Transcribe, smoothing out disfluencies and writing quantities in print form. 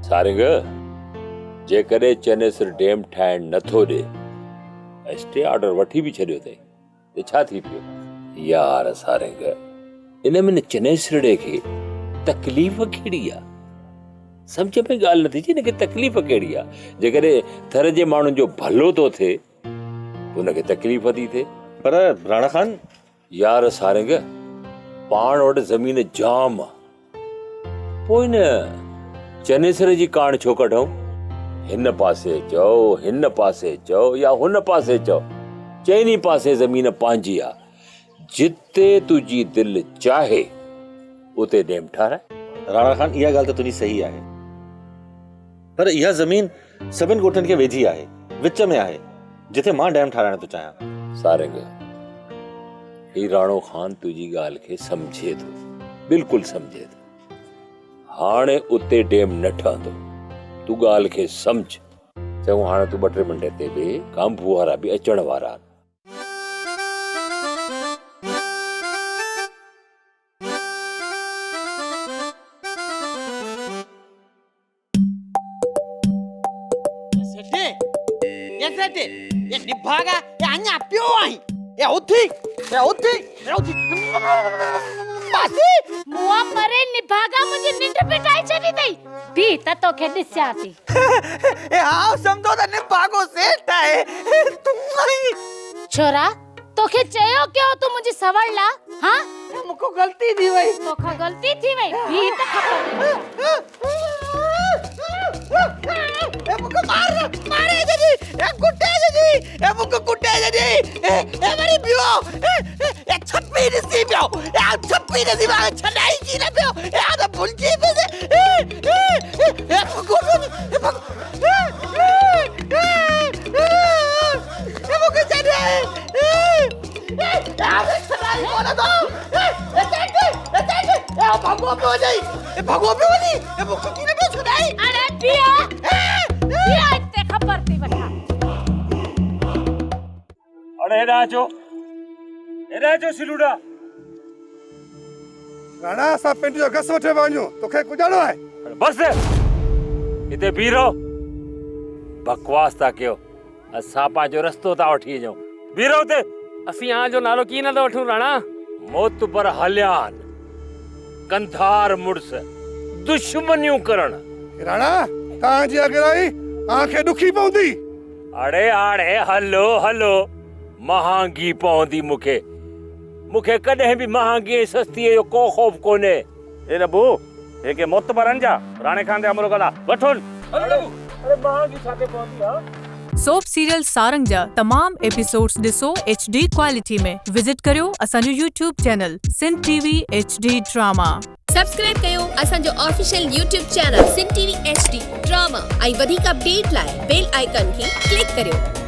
सारंग जेकॾहिं चनेसर डैम ठाहिण नथो ॾे, स्टे ऑर्डर वठी बि छॾियो अथई, त छा थी पियो? यार सारंग, इन में चनेसरड़े खे तकलीफ़ कहिड़ी आहे? सम्झ में ॻाल्हि नथी अचे, हिनखे तकलीफ़ कहिड़ी आहे? जेकॾहिं थर जे माण्हुनि जो भलो थो थिए हुनखे तकलीफ़ थी थिए। पर राणा खान, यार सारंग, पाण वटि ज़मीन जाम आहे, पोइ न चनेसर जी कान छो कढूं? हिन पासे चओ, हिन पासे चओ, या हुन पासे चओ, चइनी पासे ज़मीन पंहिंजी आहे। जिते तुंहिंजी दिलि चाहे उते डैम ठाराए। राणा खान, इहा ॻाल्हि त तुंहिंजी सही आहे, पर इहा ज़मीन सभिनि ॻोठनि खे वेझी आहे, विच में आहे, जिथे मां डैम ठाराइण थो चाहियां। सारंग, ही राणो खान तुंहिंजी ॻाल्हि खे सम्झे थो, बिल्कुलु सम्झे थो। हाणे उते डैम न ठहंदो, तूं ॻाल्हि खे सम्झ। चऊं हाणे तूं 2-3 मिंट ते वेह, कांबू वारा बि अचण वारा आहिनि। मुआ मरे निभागा मुझे निंड पिटाई छडी थई बी त तो के दिस्या थी ए हां समझो त निभागो सेठ है तू आई छोरा तो के चयो क्यों तू मुझे सवड़ला? हां मुको गलती थी वई, तोखा गलती थी वई बी त खबर ए मुको मारे जदी ए कुटे जदी ए मुको कुटे जदी ए मेरी बियो ए छप्पी नसी बियो ए छप्पी नसी मा छनाई की ना बियो ए आ तो भुलजी पे ए मुको ए मुको जदी ए आ छनाई कोना दो ए भगवा पे हो जाई ए भगवा पे हो जाई ए मुको की ना पे छनाई अरे बिया इते खबर थी बता अरे हेॾा अचो सिलूडा। राणा असां पिंड जो घस वठे वञूं, तोखे कुझाड़ो आहे? बस हिते बीह रहो, बकवास था कयो, असां पंहिंजो रस्तो था वठी वञूं। बीह रहो हुते। असीं यहाँ जो नालो की न था वठूं राणा? मौत पर हलियान, कंधार मुड़स, दुश्मनियूं करण। राणा तव्हांजी अॻिराई आंखे ॾुखी पवंदी। अड़े आड़े हलो हलो, महांगी पवंदी मूंखे कॾहिं बि महांगी सस्तीअ जो को ख़ौफ़ कोन्हे। ए नबू हेके मौत परन जा राणे खान दे अमरो गला वठुन। अरे महांगी छाते पवंदी? हां सोप सीरियल सारंग जा तमाम एपिसोड्स ॾिसो HD क्वालिटी में। विजिट करियो असांजो YouTube channel Sindh TV HD drama. Subscribe कयो असांजो official YouTube channel Sindh TV HD drama ऐं वधीक अपडेट लाइ बेल आइकन खे क्लिक करियो।